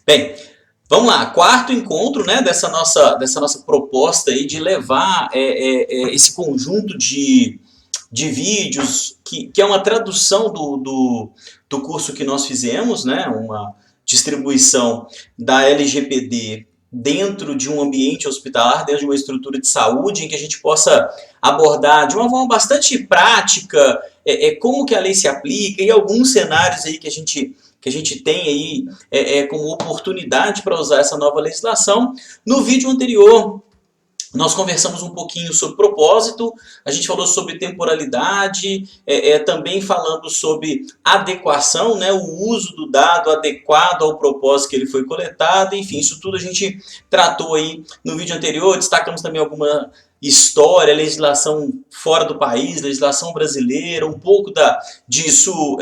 Bem, vamos lá, quarto encontro, né, dessa nossa proposta aí de levar esse conjunto de vídeos, que é uma tradução do curso que nós fizemos, né, uma distribuição da LGPD dentro de um ambiente hospitalar, dentro de uma estrutura de saúde, em que a gente possa abordar de uma forma bastante prática como que a lei se aplica e alguns cenários aí que a gente tem aí como oportunidade para usar essa nova legislação. No vídeo anterior, nós conversamos um pouquinho sobre propósito, a gente falou sobre temporalidade, também falando sobre adequação, né, o uso do dado adequado ao propósito que ele foi coletado, enfim, isso tudo a gente tratou aí no vídeo anterior, destacamos também alguma história, legislação fora do país, legislação brasileira, um pouco disso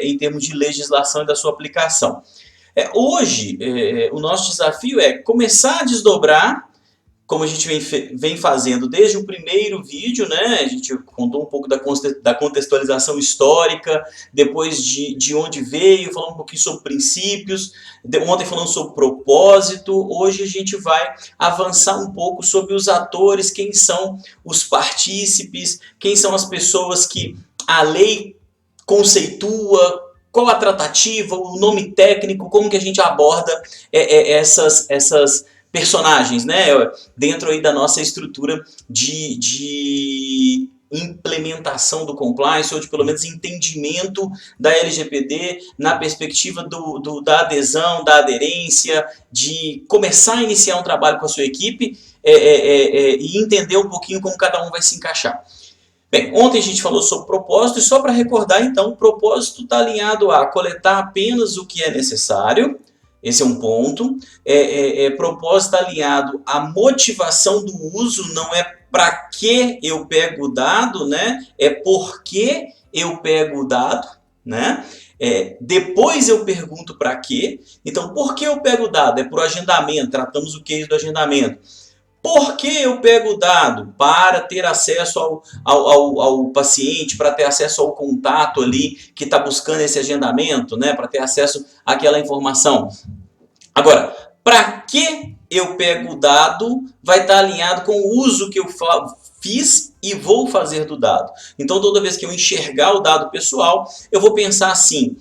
em termos de legislação e da sua aplicação. Hoje, o nosso desafio é começar a desdobrar como a gente vem fazendo desde o primeiro vídeo, né? A gente contou um pouco da contextualização histórica, depois de onde veio, falando um pouquinho sobre princípios, ontem falando sobre propósito, hoje a gente vai avançar um pouco sobre os atores, quem são os partícipes, quem são as pessoas que a lei conceitua, qual a tratativa, o nome técnico, como que a gente aborda essas personagens, né, dentro aí da nossa estrutura de implementação do compliance, ou de pelo menos entendimento da LGPD na perspectiva da adesão, da aderência, de começar a iniciar um trabalho com a sua equipe e entender um pouquinho como cada um vai se encaixar. Bem, ontem a gente falou sobre propósito, e só para recordar então, o propósito está alinhado a coletar apenas o que é necessário. Esse é um ponto. Propósito alinhado à motivação do uso, não é para que eu pego o dado, né? É por que eu pego o dado, né? Depois eu pergunto para quê. Então, por que eu pego o dado? É por agendamento, tratamos o case do agendamento. Por que eu pego o dado? Para ter acesso ao paciente, para ter acesso ao contato ali que está buscando esse agendamento, né? Para ter acesso àquela informação. Agora, para que eu pego o dado vai estar alinhado com o uso que eu fiz e vou fazer do dado. Então, toda vez que eu enxergar o dado pessoal, eu vou pensar assim,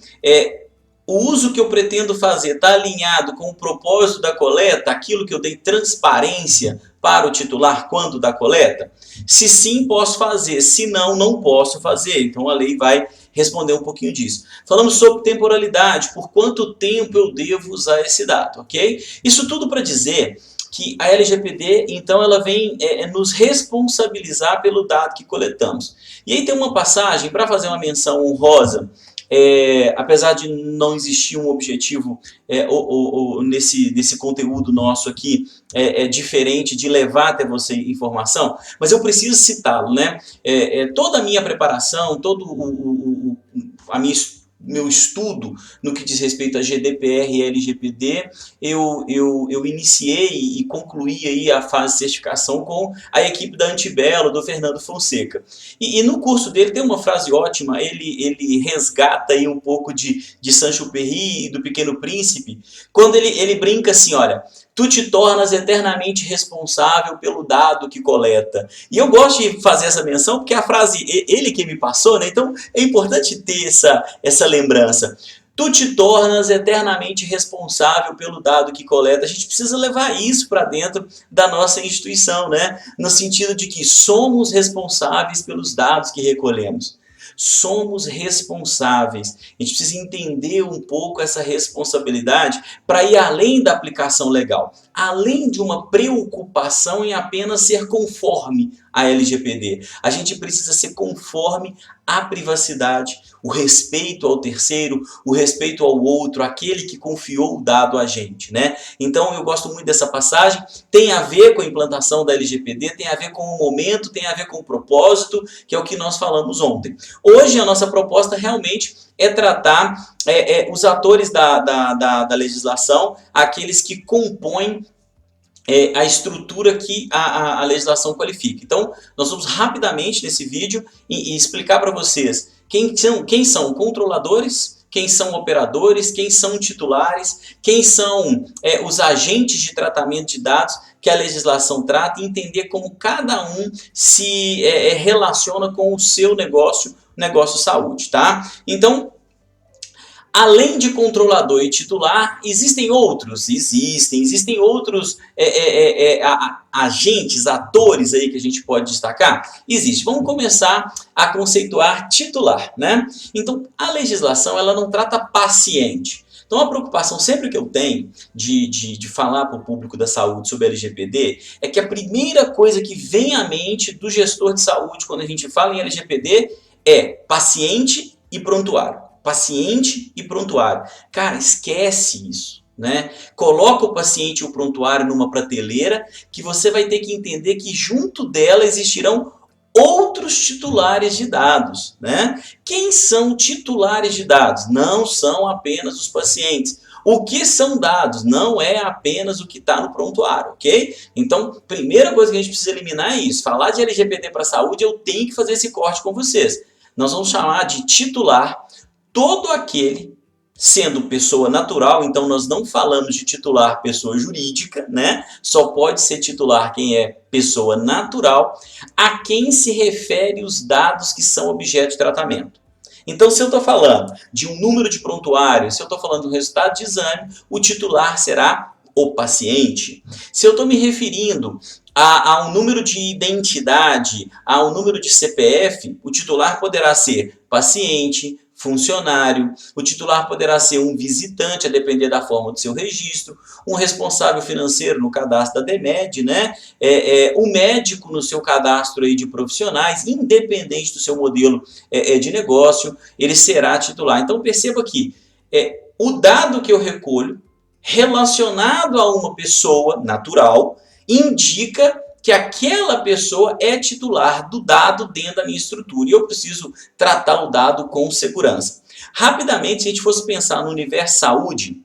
o uso que eu pretendo fazer está alinhado com o propósito da coleta, aquilo que eu dei transparência para o titular quando da coleta? Se sim, posso fazer. Se não, não posso fazer. Então a lei vai responder um pouquinho disso. Falamos sobre temporalidade, por quanto tempo eu devo usar esse dado, ok? Isso tudo para dizer que a LGPD, então, ela vem nos responsabilizar pelo dado que coletamos. E aí tem uma passagem, para fazer uma menção honrosa, apesar de não existir um objetivo nesse conteúdo nosso aqui diferente de levar até você informação, mas eu preciso citá-lo, né? Toda a minha preparação, meu estudo no que diz respeito a GDPR e LGPD, eu iniciei e concluí aí a fase de certificação com a equipe da Antibelo, do Fernando Fonseca. E no curso dele tem uma frase ótima, ele resgata aí um pouco de Saint-Exupéry e do Pequeno Príncipe, quando ele brinca assim, olha, tu te tornas eternamente responsável pelo dado que coleta. E eu gosto de fazer essa menção porque a frase, ele que me passou, né? Então é importante ter essa lembrança. Tu te tornas eternamente responsável pelo dado que coleta. A gente precisa levar isso para dentro da nossa instituição, né? No sentido de que somos responsáveis pelos dados que recolhemos. Somos responsáveis. A gente precisa entender um pouco essa responsabilidade para ir além da aplicação legal. Além de uma preocupação em apenas ser conforme à LGPD. A gente precisa ser conforme à privacidade, o respeito ao terceiro, o respeito ao outro, aquele que confiou o dado a gente, né? Então eu gosto muito dessa passagem, tem a ver com a implantação da LGPD, tem a ver com o momento, tem a ver com o propósito, que é o que nós falamos ontem. Hoje a nossa proposta realmente é tratar os atores da legislação, aqueles que compõem a estrutura que a legislação qualifica. Então, nós vamos rapidamente nesse vídeo e explicar para vocês quem são controladores, quem são operadores, quem são titulares, quem são os agentes de tratamento de dados que a legislação trata e entender como cada um se relaciona com o seu negócio saúde, tá? Então, além de controlador e titular, existem outros? Existem outros agentes, atores aí que a gente pode destacar? Existe. Vamos começar a conceituar titular, né? Então, a legislação, ela não trata paciente. Então, a preocupação sempre que eu tenho de falar para o público da saúde sobre LGPD é que a primeira coisa que vem à mente do gestor de saúde quando a gente fala em LGPD é paciente e prontuário. Paciente e prontuário. Cara, esquece isso, né? Coloca o paciente e o prontuário numa prateleira que você vai ter que entender que junto dela existirão outros titulares de dados, né? Quem são titulares de dados? Não são apenas os pacientes. O que são dados? Não é apenas o que está no prontuário, ok? Então, primeira coisa que a gente precisa eliminar é isso. Falar de LGPD para a saúde, eu tenho que fazer esse corte com vocês. Nós vamos chamar de titular todo aquele, sendo pessoa natural, então nós não falamos de titular pessoa jurídica, né? Só pode ser titular quem é pessoa natural, a quem se refere os dados que são objeto de tratamento. Então, se eu estou falando de um número de prontuário, se eu estou falando do resultado de exame, o titular será o paciente. Se eu estou me referindo a um número de identidade, a um número de CPF, o titular poderá ser paciente, funcionário, o titular poderá ser um visitante, a depender da forma do seu registro, um responsável financeiro no cadastro da DEMED, né? O médico no seu cadastro aí de profissionais, independente do seu modelo de negócio, ele será titular. Então perceba que o dado que eu recolho relacionado a uma pessoa natural indica que aquela pessoa é titular do dado dentro da minha estrutura e eu preciso tratar o dado com segurança. Rapidamente, se a gente fosse pensar no universo saúde,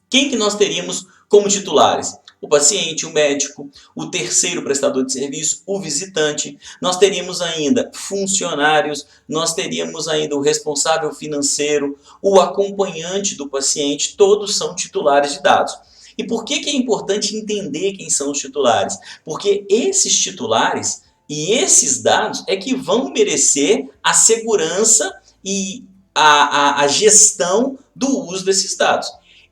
quem que nós teríamos como titulares? O paciente, o médico, o terceiro prestador de serviço, o visitante. Nós teríamos ainda funcionários, nós teríamos ainda o responsável financeiro, o acompanhante do paciente, todos são titulares de dados. E por que é importante entender quem são os titulares? Porque esses titulares e esses dados é que vão merecer a segurança e a gestão do uso desses dados.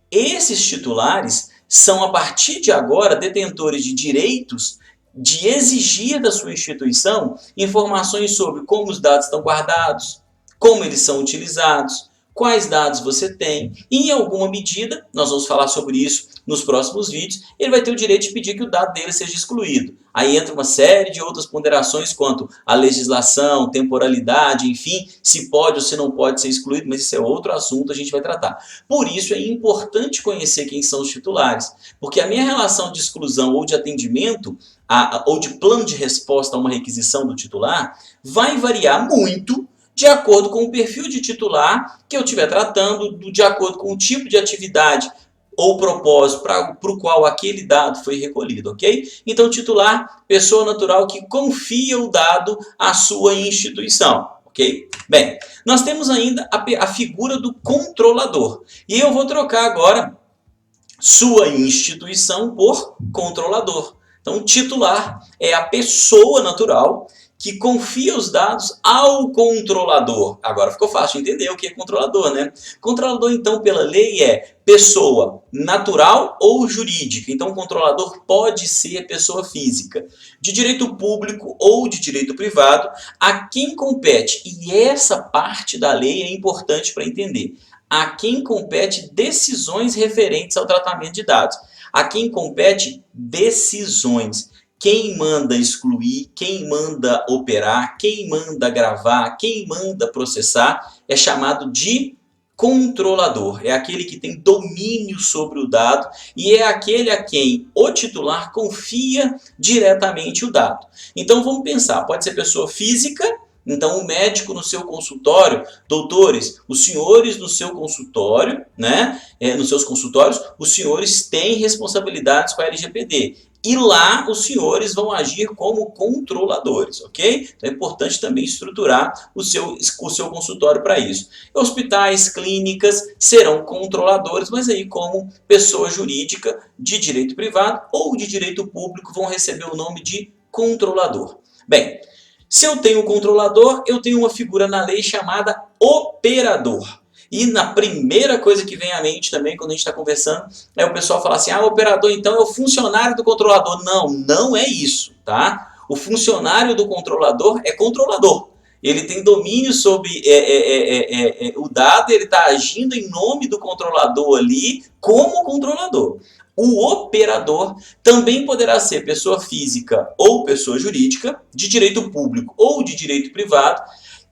Esses titulares são, a partir de agora, detentores de direitos de exigir da sua instituição informações sobre como os dados estão guardados, como eles são utilizados, quais dados você tem. E, em alguma medida, nós vamos falar sobre isso nos próximos vídeos, ele vai ter o direito de pedir que o dado dele seja excluído. Aí entra uma série de outras ponderações quanto à legislação, temporalidade, enfim, se pode ou se não pode ser excluído, mas isso é outro assunto, a gente vai tratar. Por isso é importante conhecer quem são os titulares, porque a minha relação de exclusão ou de atendimento, ou de plano de resposta a uma requisição do titular, vai variar muito de acordo com o perfil de titular que eu estiver tratando, de acordo com o tipo de atividade ou propósito para o qual aquele dado foi recolhido, ok? Então, titular, pessoa natural que confia o dado à sua instituição, ok? Bem, nós temos ainda a figura do controlador. E eu vou trocar agora sua instituição por controlador. Então, titular é a pessoa natural que confia os dados ao controlador. Agora ficou fácil de entender o que é controlador, né? Controlador, então, pela lei é pessoa natural ou jurídica. Então, o controlador pode ser pessoa física, de direito público ou de direito privado, a quem compete. E essa parte da lei é importante para entender. A quem compete decisões referentes ao tratamento de dados. A quem compete decisões. Quem manda excluir, quem manda operar, quem manda gravar, quem manda processar é chamado de controlador. É aquele que tem domínio sobre o dado e é aquele a quem o titular confia diretamente o dado. Então vamos pensar, pode ser pessoa física, Então, o médico no seu consultório, doutores, os senhores no seu consultório, né, nos seus consultórios, os senhores têm responsabilidades com a LGPD. E lá os senhores vão agir como controladores, ok? Então é importante também estruturar o seu consultório para isso. Hospitais, clínicas serão controladores, mas aí como pessoa jurídica de direito privado ou de direito público vão receber o nome de controlador. Bem, se eu tenho controlador, eu tenho uma figura na lei chamada operador. E na primeira coisa que vem à mente também, quando a gente está conversando, é o pessoal falar assim, o operador então é o funcionário do controlador. Não, não é isso, tá? O funcionário do controlador é controlador. Ele tem domínio sobre o dado, ele está agindo em nome do controlador ali como controlador. O operador também poderá ser pessoa física ou pessoa jurídica, de direito público ou de direito privado,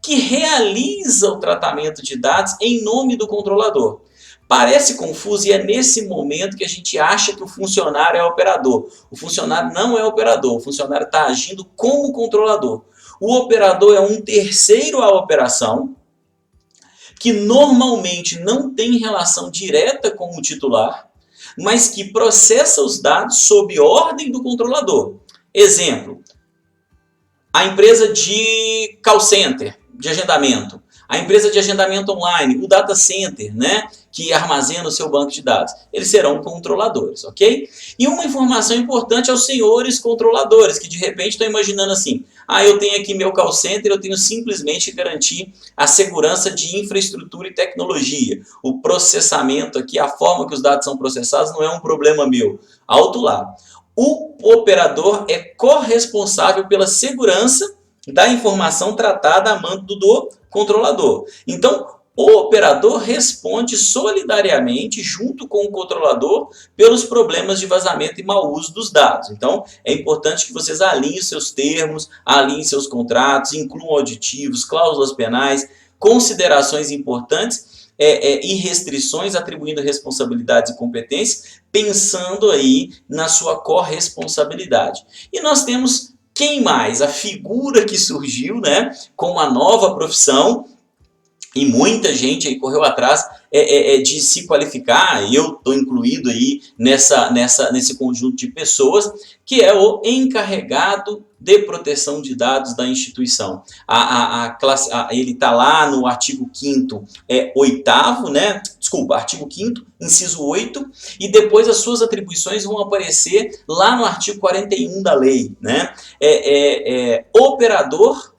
que realiza o tratamento de dados em nome do controlador. Parece confuso e é nesse momento que a gente acha que o funcionário é operador. O funcionário não é operador, o funcionário está agindo como controlador. O operador é um terceiro à operação, que normalmente não tem relação direta com o titular, mas que processa os dados sob ordem do controlador. Exemplo, a empresa de call center, de agendamento, a empresa de agendamento online, o data center, né, que armazena o seu banco de dados, eles serão controladores, ok? E uma informação importante aos senhores controladores, que de repente estão imaginando assim, eu tenho aqui meu call center, eu tenho simplesmente que garantir a segurança de infraestrutura e tecnologia. O processamento aqui, a forma que os dados são processados não é um problema meu. Alto lá. O operador é corresponsável pela segurança da informação tratada a mando do controlador. Então, o operador responde solidariamente, junto com o controlador, pelos problemas de vazamento e mau uso dos dados. Então, é importante que vocês alinhem seus termos, alinhem seus contratos, incluam auditivos, cláusulas penais, considerações importantes e restrições, atribuindo responsabilidades e competências, pensando aí na sua corresponsabilidade. E nós temos quem mais? A figura que surgiu, né, com uma nova profissão, e muita gente aí correu atrás de se qualificar, eu estou incluído aí nesse conjunto de pessoas, que é o encarregado de proteção de dados da instituição. Ele está lá no artigo 5º, 8º, né? Desculpa, artigo 5º, inciso 8, e depois as suas atribuições vão aparecer lá no artigo 41 da lei, né? Operador,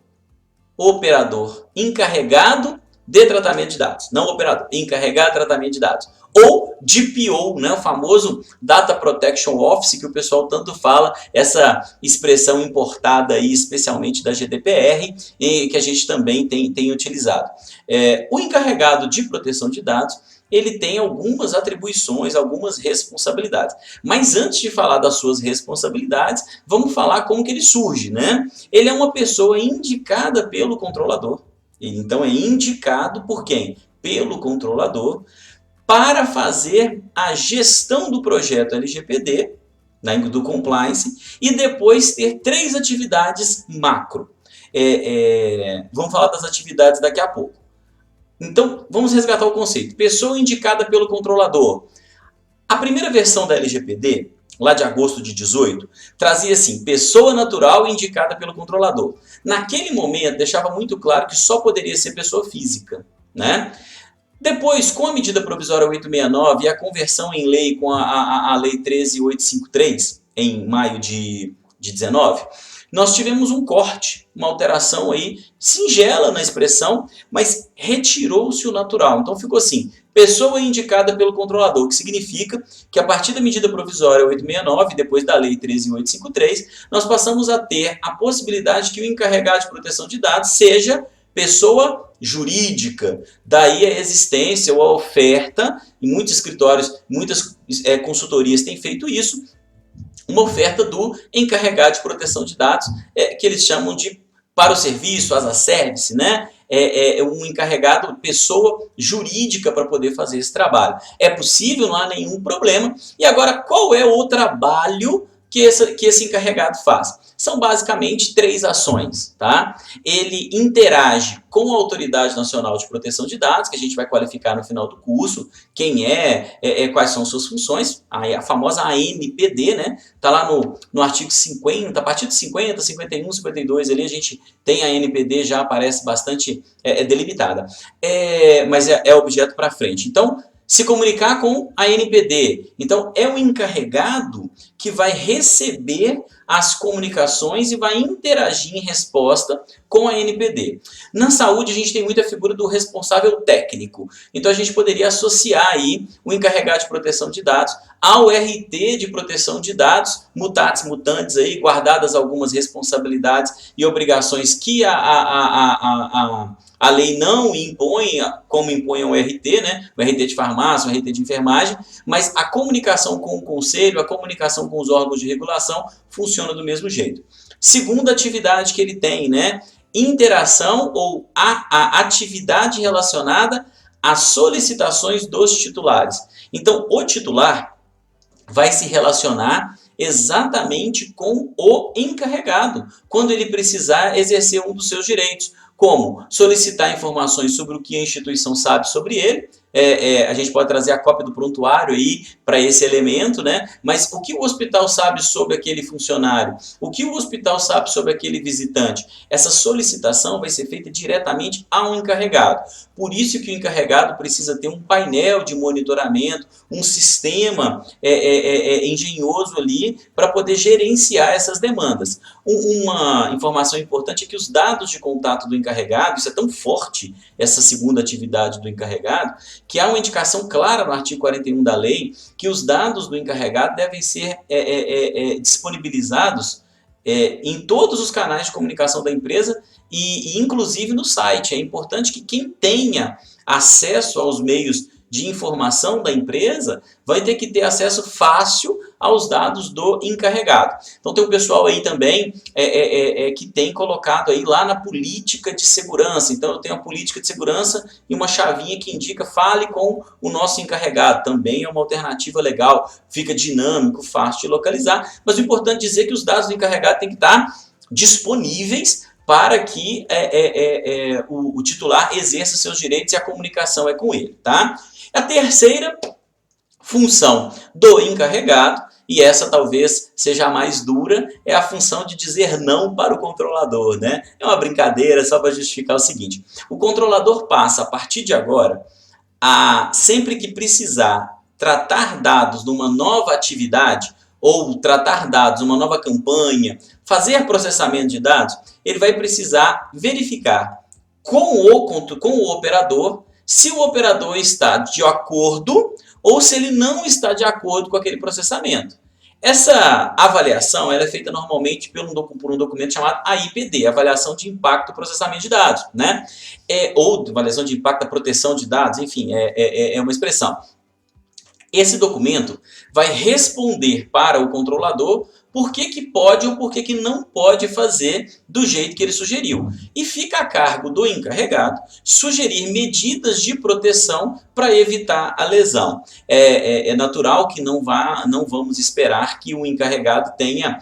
encarregado de tratamento de dados, não operador, encarregado de tratamento de dados. Ou DPO, né, o famoso Data Protection Office, que o pessoal tanto fala, essa expressão importada aí, especialmente da GDPR, e que a gente também tem utilizado. O encarregado de proteção de dados, ele tem algumas atribuições, algumas responsabilidades. Mas antes de falar das suas responsabilidades, vamos falar como que ele surge, né? Ele é uma pessoa indicada pelo controlador. Então é indicado por quem? Pelo controlador, para fazer a gestão do projeto LGPD, né, do compliance, e depois ter 3 atividades macro. Vamos falar das atividades daqui a pouco. Então, vamos resgatar o conceito. Pessoa indicada pelo controlador. A primeira versão da LGPD, lá de agosto de 18, trazia assim, pessoa natural indicada pelo controlador. Naquele momento, deixava muito claro que só poderia ser pessoa física, né? Depois, com a medida provisória 869 e a conversão em lei com a lei 13853, em maio de 19, nós tivemos um corte, uma alteração aí singela na expressão, mas retirou-se o natural. Então ficou assim, pessoa indicada pelo controlador, que significa que a partir da medida provisória 869, depois da lei 13853, nós passamos a ter a possibilidade que o encarregado de proteção de dados seja pessoa jurídica. Daí a existência ou a oferta, em muitos escritórios, muitas consultorias têm feito isso, uma oferta do encarregado de proteção de dados, que eles chamam de para o serviço, as a service, né? Um encarregado, pessoa jurídica para poder fazer esse trabalho. É possível, não há nenhum problema. E agora, qual é o trabalho que esse encarregado faz? São basicamente 3 ações, tá? Ele interage com a Autoridade Nacional de Proteção de Dados, que a gente vai qualificar no final do curso, quem quais são suas funções, a famosa ANPD, né? Tá lá no artigo 50, a partir de 50, 51, 52, ali a gente tem a ANPD, já aparece bastante delimitada, mas é objeto para frente. Então, se comunicar com a ANPD. Então, é o encarregado que vai receber as comunicações e vai interagir em resposta com a ANPD. Na saúde, a gente tem muita figura do responsável técnico. Então, a gente poderia associar aí o encarregado de proteção de dados ao RT de proteção de dados, mutatis mutandis, aí, guardadas algumas responsabilidades e obrigações que a lei não impõe, como impõe o RT, né? O RT de farmácia, o RT de enfermagem, mas a comunicação com o conselho, a comunicação com os órgãos de regulação funciona do mesmo jeito. Segunda atividade que ele tem, né? Interação ou a atividade relacionada às solicitações dos titulares. Então, o titular vai se relacionar exatamente com o encarregado, quando ele precisar exercer um dos seus direitos, como solicitar informações sobre o que a instituição sabe sobre ele. A gente pode trazer a cópia do prontuário aí para esse elemento, né? Mas o que o hospital sabe sobre aquele funcionário? O que o hospital sabe sobre aquele visitante? Essa solicitação vai ser feita diretamente ao encarregado. Por isso que o encarregado precisa ter um painel de monitoramento, um sistema engenhoso ali para poder gerenciar essas demandas. Uma informação importante é que os dados de contato do encarregado, isso é tão forte, essa segunda atividade do encarregado, que há uma indicação clara no artigo 41 da lei que os dados do encarregado devem ser disponibilizados em todos os canais de comunicação da empresa e inclusive no site. É importante que quem tenha acesso aos meios de informação da empresa vai ter que ter acesso fácil aos dados do encarregado. Então tem um pessoal aí também que tem colocado aí lá na política de segurança. Então eu tenho a política de segurança e uma chavinha que indica fale com o nosso encarregado. Também é uma alternativa legal, fica dinâmico, fácil de localizar. Mas o importante é dizer que os dados do encarregado têm que estar disponíveis para que o titular exerça seus direitos e a comunicação é com ele, tá? A terceira função do encarregado, e essa talvez seja a mais dura, é a função de dizer não para o controlador, né? É uma brincadeira só para justificar o seguinte: o controlador passa, a partir de agora, sempre que precisar tratar dados numa nova atividade, ou tratar dados numa nova campanha, fazer processamento de dados, ele vai precisar verificar com o operador se o operador está de acordo ou se ele não está de acordo com aquele processamento. Essa avaliação ela é feita normalmente por um documento chamado AIPD, Avaliação de Impacto do Processamento de Dados, né? Ou Avaliação de Impacto da Proteção de Dados, enfim, é uma expressão. Esse documento vai responder para o controlador por que pode ou por que não pode fazer do jeito que ele sugeriu. E fica a cargo do encarregado sugerir medidas de proteção para evitar a lesão. É natural que não vamos esperar que o encarregado tenha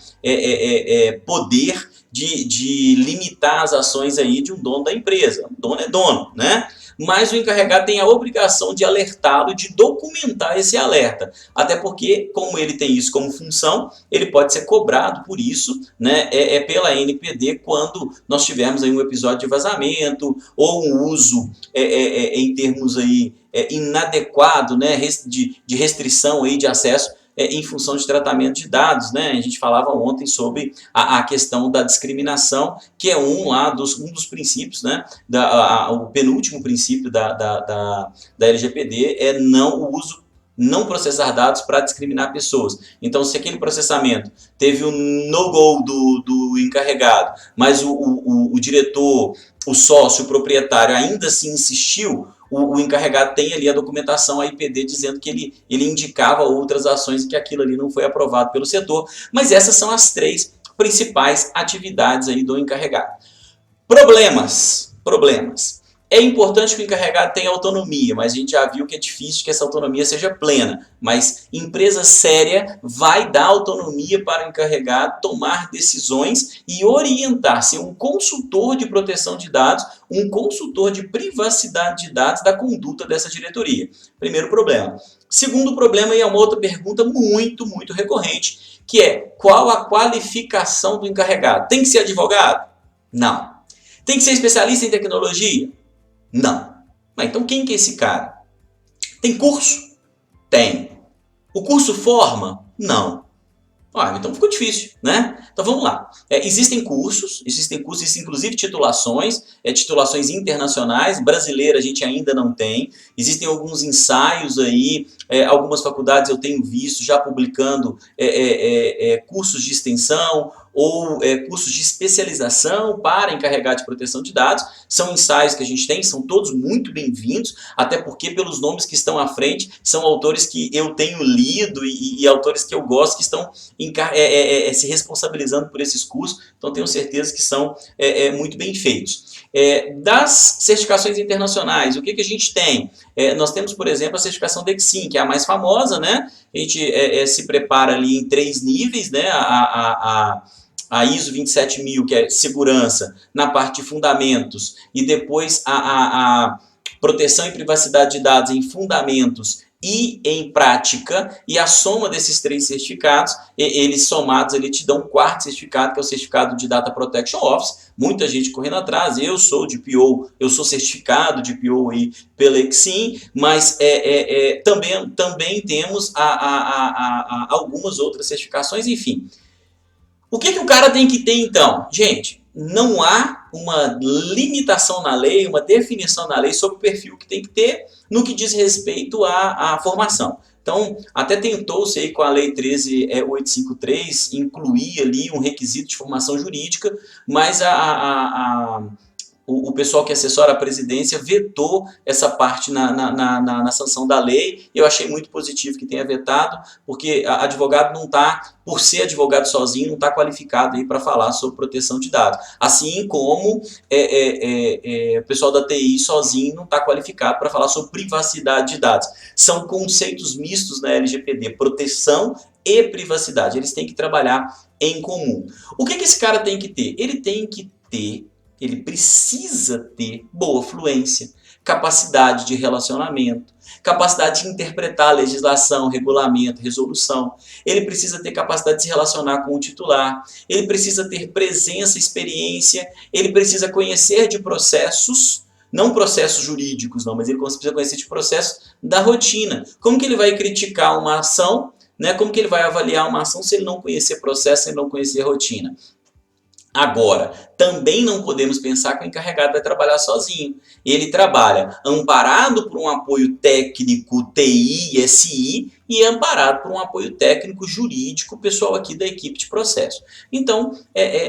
poder de limitar as ações aí de um dono da empresa. O dono é dono, né? Mas o encarregado tem a obrigação de alertá-lo e de documentar esse alerta. Até porque, como ele tem isso como função, ele pode ser cobrado por isso, né, pela ANPD quando nós tivermos aí um episódio de vazamento ou um uso em termos aí, inadequado, né, de restrição aí de acesso em função de tratamento de dados, né? A gente falava ontem sobre a questão da discriminação, que é um dos princípios, né? O penúltimo princípio da LGPD é o uso não processar dados para discriminar pessoas. Então, se aquele processamento teve um no-go do encarregado, mas o diretor, o sócio, o proprietário ainda assim insistiu, o encarregado tem ali a documentação, a IPD, dizendo que ele indicava outras ações e que aquilo ali não foi aprovado pelo setor. Mas essas são as 3 principais atividades aí do encarregado. Problemas. É importante que o encarregado tenha autonomia, mas a gente já viu que é difícil que essa autonomia seja plena. Mas empresa séria vai dar autonomia para o encarregado tomar decisões e orientar, ser um consultor de proteção de dados, um consultor de privacidade de dados da conduta dessa diretoria. Primeiro problema. Segundo problema, e é uma outra pergunta muito recorrente, que é qual a qualificação do encarregado? Tem que ser advogado? Não. Tem que ser especialista em tecnologia? Não. Mas então quem que é esse cara? Tem curso? Tem. O curso forma? Não. Então ficou difícil, né? Então vamos lá. Existem cursos, existem inclusive titulações, titulações internacionais, brasileira a gente ainda não tem. Existem alguns ensaios aí, algumas faculdades eu tenho visto já publicando cursos de extensão ou cursos de especialização para encarregado de proteção de dados. São ensaios que a gente tem, são todos muito bem-vindos, até porque pelos nomes que estão à frente, são autores que eu tenho lido e autores que eu gosto, que estão se responsabilizando por esses cursos, então tenho certeza que são muito bem feitos. Das certificações internacionais, o que a gente tem? Nós temos, por exemplo, a certificação DECSIM, que é a mais famosa, né? A gente se prepara ali em 3 níveis, né? A ISO 27000, que é segurança, na parte de fundamentos, e depois a proteção e privacidade de dados em fundamentos e em prática, e a soma desses 3 certificados, eles somados, ele te dão um 4º certificado, que é o certificado de Data Protection Office. Muita gente correndo atrás, eu sou de PO, eu sou certificado de PO aí pela EXIM, mas também temos algumas outras certificações, enfim. O que o cara tem que ter então? Gente, não há uma limitação na lei, uma definição na lei sobre o perfil que tem que ter no que diz respeito à formação. Então, até tentou-se aí com a Lei 13.853 incluir ali um requisito de formação jurídica, mas o pessoal que assessora a presidência vetou essa parte na sanção da lei. Eu achei muito positivo que tenha vetado, porque advogado não está, por ser advogado sozinho, não está qualificado para falar sobre proteção de dados. Assim como o pessoal da TI sozinho não está qualificado para falar sobre privacidade de dados. São conceitos mistos na LGPD, proteção e privacidade. Eles têm que trabalhar em comum. O que esse cara tem que ter? Ele precisa ter boa fluência, capacidade de relacionamento, capacidade de interpretar a legislação, regulamento, resolução. Ele precisa ter capacidade de se relacionar com o titular. Ele precisa ter presença, experiência. Ele precisa conhecer de processos, não processos jurídicos, não, mas ele precisa conhecer de processos da rotina. Como que ele vai criticar uma ação, né? Como que ele vai avaliar uma ação se ele não conhecer processo, se ele não conhecer rotina? Agora, também não podemos pensar que o encarregado vai trabalhar sozinho. Ele trabalha amparado por um apoio técnico TI, SI, e amparado por um apoio técnico jurídico, pessoal aqui da equipe de processo. Então,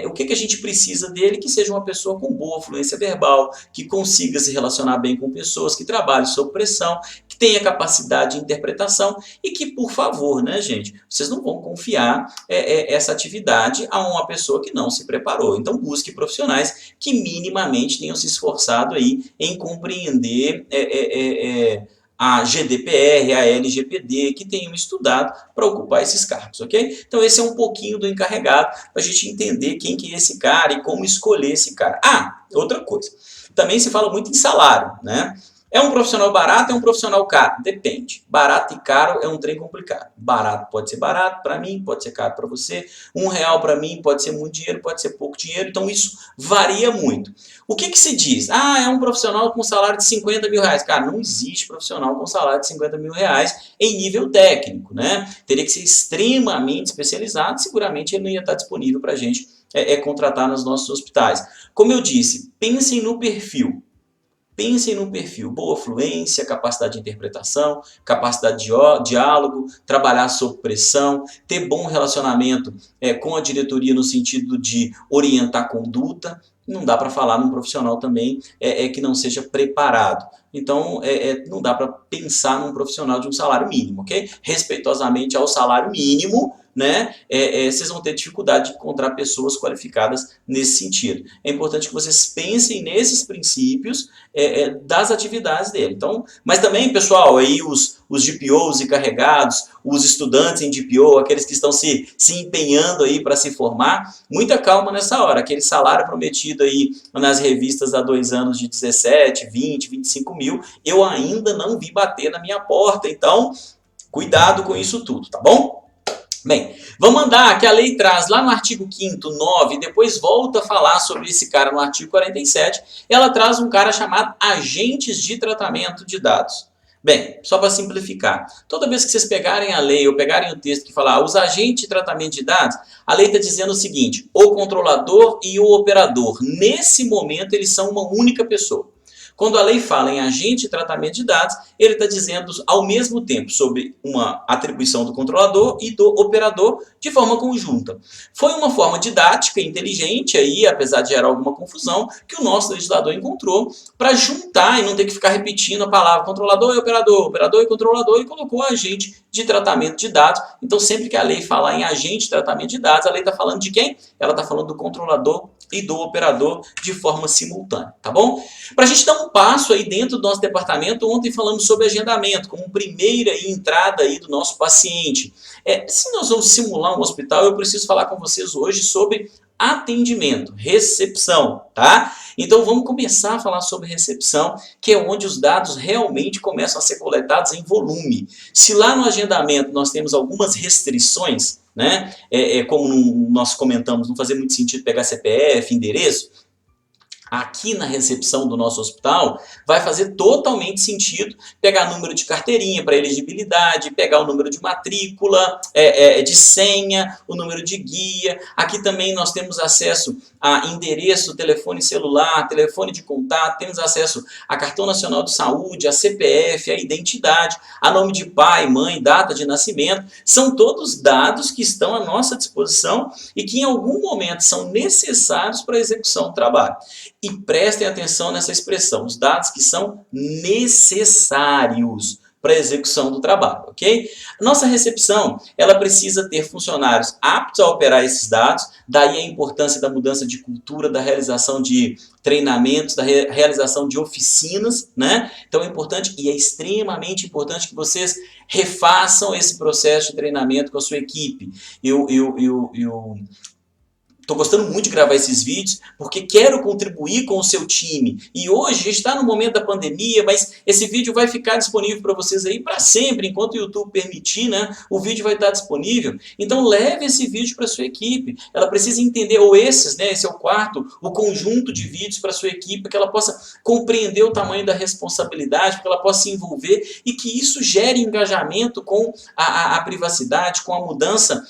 o que a gente precisa dele? Que seja uma pessoa com boa fluência verbal, que consiga se relacionar bem com pessoas, que trabalhe sob pressão, que tenha capacidade de interpretação e que, por favor, né, gente, vocês não vão confiar essa atividade a uma pessoa que não se preparou. Então, busque profissionais que minimamente tenham se esforçado aí em compreender a GDPR, a LGPD, que tenham estudado para ocupar esses cargos, ok? Então esse é um pouquinho do encarregado, para a gente entender quem que é esse cara e como escolher esse cara. Outra coisa, também se fala muito em salário, né? É um profissional barato, é um profissional caro? Depende. Barato e caro é um trem complicado. Barato pode ser barato para mim, pode ser caro para você. R$1 para mim pode ser muito dinheiro, pode ser pouco dinheiro. Então isso varia muito. O que se diz? É um profissional com salário de R$50 mil. Cara, não existe profissional com salário de R$50 mil em nível técnico, né? Teria que ser extremamente especializado. Seguramente ele não ia estar disponível para a gente contratar nos nossos hospitais. Como eu disse, pensem no perfil. Pensem no perfil, boa fluência, capacidade de interpretação, capacidade de diálogo, trabalhar sob pressão, ter bom relacionamento com a diretoria no sentido de orientar conduta, não dá para falar num profissional também que não seja preparado. Então, não dá para pensar num profissional de um salário mínimo, ok? Respeitosamente ao salário mínimo, né, vocês vão ter dificuldade de encontrar pessoas qualificadas nesse sentido. É importante que vocês pensem nesses princípios das atividades dele. Então, mas também, pessoal, aí os GPOs encarregados, os estudantes em GPO, aqueles que estão se empenhando aí para se formar, muita calma nessa hora. Aquele salário prometido aí nas revistas há 2 anos de 17, 20, 25 mil, eu ainda não vi bater na minha porta. Então, cuidado com isso tudo, tá bom? Bem, vamos andar, que a lei traz lá no artigo 5º, 9, depois volta a falar sobre esse cara no artigo 47, ela traz um cara chamado agentes de tratamento de dados. Bem, só para simplificar, toda vez que vocês pegarem a lei ou pegarem o texto que fala os agentes de tratamento de dados, a lei está dizendo o seguinte, o controlador e o operador, nesse momento eles são uma única pessoa. Quando a lei fala em agente de tratamento de dados, ele está dizendo ao mesmo tempo sobre uma atribuição do controlador e do operador de forma conjunta. Foi uma forma didática, inteligente, aí, apesar de gerar alguma confusão, que o nosso legislador encontrou para juntar e não ter que ficar repetindo a palavra controlador e operador, operador e controlador, e colocou agente de tratamento de dados. Então, sempre que a lei falar em agente de tratamento de dados, a lei está falando de quem? Ela está falando do controlador e do operador de forma simultânea, tá bom? Para a gente dar um passo aí dentro do nosso departamento, ontem falamos sobre agendamento, como primeira entrada aí do nosso paciente. Se nós vamos simular um hospital, eu preciso falar com vocês hoje sobre atendimento, recepção, tá? Então vamos começar a falar sobre recepção, que é onde os dados realmente começam a ser coletados em volume. Se lá no agendamento nós temos algumas restrições, né? Como nós comentamos, não fazia muito sentido pegar CPF, endereço, aqui na recepção do nosso hospital, vai fazer totalmente sentido pegar número de carteirinha para elegibilidade, pegar o número de matrícula, de senha, o número de guia. Aqui também nós temos acesso a endereço, telefone celular, telefone de contato, temos acesso a cartão nacional de saúde, a CPF, a identidade, a nome de pai, mãe, data de nascimento. São todos dados que estão à nossa disposição e que em algum momento são necessários para a execução do trabalho. E prestem atenção nessa expressão, os dados que são necessários para a execução do trabalho, ok? Nossa recepção, ela precisa ter funcionários aptos a operar esses dados, daí a importância da mudança de cultura, da realização de treinamentos, da realização de oficinas, né? Então é importante e é extremamente importante que vocês refaçam esse processo de treinamento com a sua equipe. Estou gostando muito de gravar esses vídeos porque quero contribuir com o seu time. E hoje a gente está no momento da pandemia, mas esse vídeo vai ficar disponível para vocês aí para sempre, enquanto o YouTube permitir, né? O vídeo vai estar disponível. Então leve esse vídeo para a sua equipe. Ela precisa entender, ou esses, né? Esse é o quarto, o conjunto de vídeos para a sua equipe, para que ela possa compreender o tamanho da responsabilidade, para que ela possa se envolver e que isso gere engajamento com a privacidade, com a mudança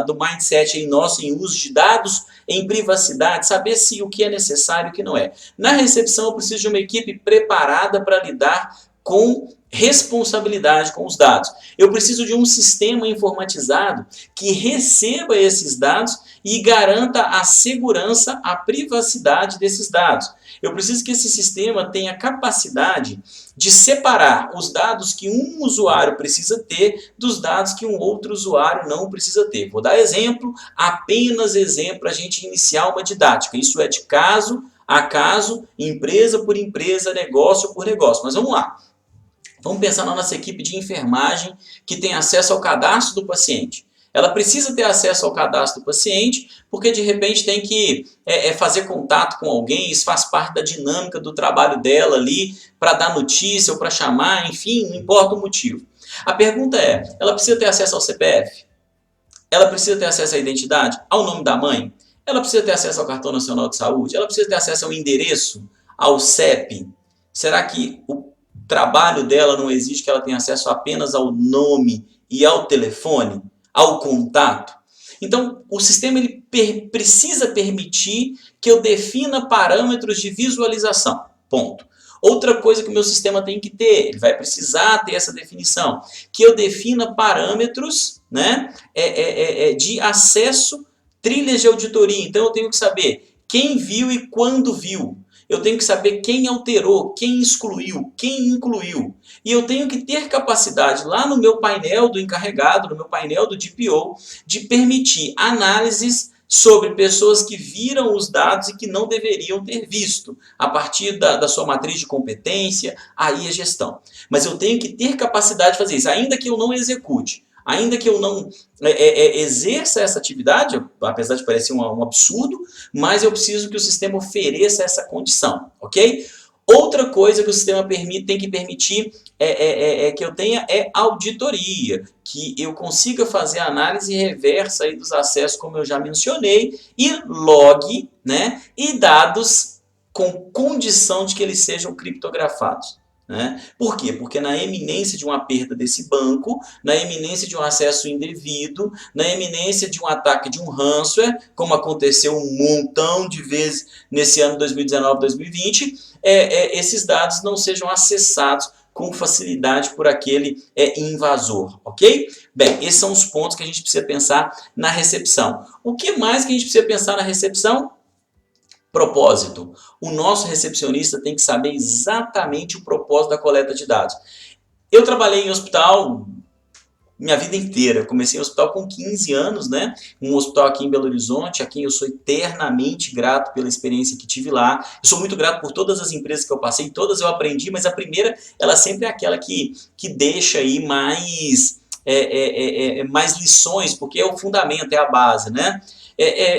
do mindset em nosso, em uso de dados, em privacidade, saber se o que é necessário e o que não é. Na recepção eu preciso de uma equipe preparada para lidar com responsabilidade com os dados. Eu preciso de um sistema informatizado que receba esses dados e garanta a segurança, a privacidade desses dados. Eu preciso que esse sistema tenha capacidade de separar os dados que um usuário precisa ter dos dados que um outro usuário não precisa ter. Vou dar exemplo, apenas exemplo, a gente iniciar uma didática. Isso é de caso a caso, empresa por empresa, negócio por negócio. Mas vamos lá. Vamos pensar na nossa equipe de enfermagem que tem acesso ao cadastro do paciente. Ela precisa ter acesso ao cadastro do paciente porque de repente tem que fazer contato com alguém, isso faz parte da dinâmica do trabalho dela ali para dar notícia ou para chamar, enfim, não importa o motivo. A pergunta é, ela precisa ter acesso ao CPF? Ela precisa ter acesso à identidade? Ao nome da mãe? Ela precisa ter acesso ao cartão nacional de saúde? Ela precisa ter acesso ao endereço? Ao CEP? Será que o trabalho dela não exige que ela tenha acesso apenas ao nome e ao telefone, ao contato? Então, o sistema ele precisa permitir que eu defina parâmetros de visualização. Ponto. Outra coisa que o meu sistema tem que ter, ele vai precisar ter essa definição, que eu defina parâmetros, né, de acesso, trilhas de auditoria. Então, eu tenho que saber quem viu e quando viu. Eu tenho que saber quem alterou, quem excluiu, quem incluiu. E eu tenho que ter capacidade lá no meu painel do encarregado, no meu painel do DPO, de permitir análises sobre pessoas que viram os dados e que não deveriam ter visto, a partir da sua matriz de competência, aí é gestão. Mas eu tenho que ter capacidade de fazer isso, ainda que eu não execute. Ainda que eu não exerça essa atividade, apesar de parecer um absurdo, mas eu preciso que o sistema ofereça essa condição, ok? Outra coisa que o sistema tem que permitir que eu tenha auditoria, que eu consiga fazer a análise reversa aí dos acessos, como eu já mencionei, e log, né, e dados com condição de que eles sejam criptografados. Né? Por quê? Porque na eminência de uma perda desse banco, na eminência de um acesso indevido, na eminência de um ataque de um ransomware, como aconteceu um montão de vezes nesse ano 2019, 2020, esses dados não sejam acessados com facilidade por aquele invasor, ok? Bem, esses são os pontos que a gente precisa pensar na recepção. O que mais que a gente precisa pensar na recepção? Propósito. O nosso recepcionista tem que saber exatamente o propósito da coleta de dados. Eu trabalhei em hospital minha vida inteira. Eu comecei em hospital com 15 anos, né? Um hospital aqui em Belo Horizonte, a quem eu sou eternamente grato pela experiência que tive lá. Eu sou muito grato por todas as empresas que eu passei, todas eu aprendi, mas a primeira, ela sempre é aquela que deixa aí mais lições, porque é o fundamento, é a base, né?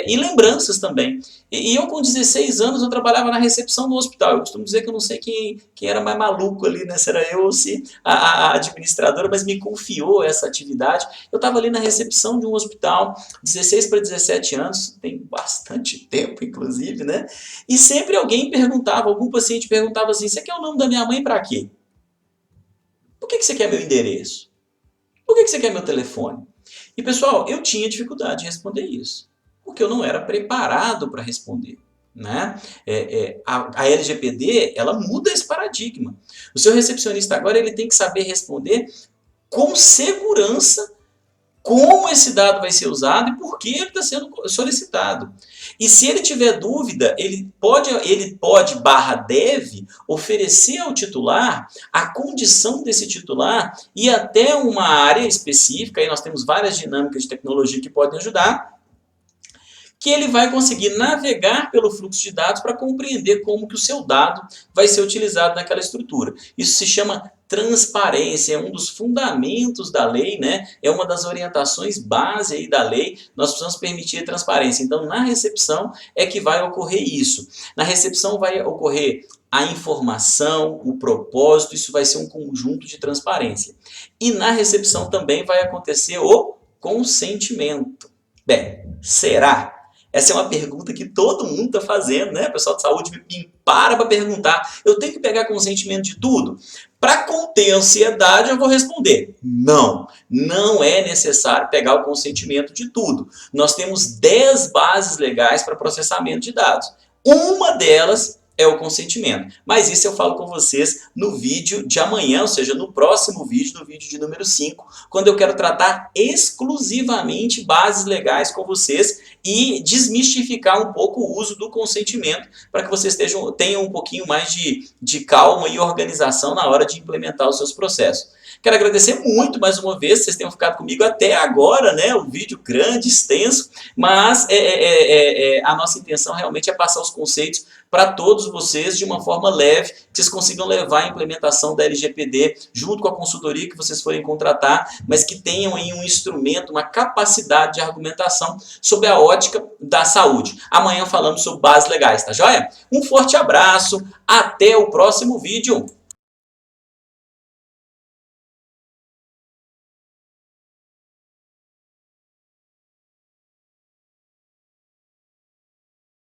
E lembranças também. E eu com 16 anos eu trabalhava na recepção do hospital. Eu costumo dizer que eu não sei quem era mais maluco ali, né? Se era eu ou se a administradora, mas me confiou essa atividade. Eu estava ali na recepção de um hospital, 16 para 17 anos, tem bastante tempo inclusive, né? E sempre alguém perguntava, algum paciente perguntava assim, você quer o nome da minha mãe para quê? Por que você quer meu endereço? Por que você quer meu telefone? E pessoal, eu tinha dificuldade de responder isso. Porque eu não era preparado para responder. Né? A LGPD, ela muda esse paradigma. O seu recepcionista agora ele tem que saber responder com segurança como esse dado vai ser usado e por que ele está sendo solicitado. E se ele tiver dúvida, ele pode deve oferecer ao titular a condição desse titular e até uma área específica, aí nós temos várias dinâmicas de tecnologia que podem ajudar, que ele vai conseguir navegar pelo fluxo de dados para compreender como que o seu dado vai ser utilizado naquela estrutura. Isso se chama transparência, é um dos fundamentos da lei, né? É uma das orientações base aí da lei, nós precisamos permitir a transparência. Então, na recepção é que vai ocorrer isso. Na recepção vai ocorrer a informação, o propósito, isso vai ser um conjunto de transparência. E na recepção também vai acontecer o consentimento. Bem, será? Essa é uma pergunta que todo mundo está fazendo, né? O pessoal de saúde me para perguntar. Eu tenho que pegar consentimento de tudo? Para conter a ansiedade, eu vou responder. Não, não é necessário pegar o consentimento de tudo. Nós temos 10 bases legais para processamento de dados. Uma delas é o consentimento. Mas isso eu falo com vocês no vídeo de amanhã, ou seja, no próximo vídeo, no vídeo de número 5, quando eu quero tratar exclusivamente bases legais com vocês e desmistificar um pouco o uso do consentimento para que vocês tenham um pouquinho mais de calma e organização na hora de implementar os seus processos. Quero agradecer muito mais uma vez, vocês tenham ficado comigo até agora, né? Um vídeo grande, extenso, mas a nossa intenção realmente é passar os conceitos para todos vocês de uma forma leve, que vocês consigam levar a implementação da LGPD junto com a consultoria que vocês forem contratar, mas que tenham aí um instrumento, uma capacidade de argumentação sobre a ótica da saúde. Amanhã falamos sobre bases legais, tá joia? Um forte abraço, até o próximo vídeo.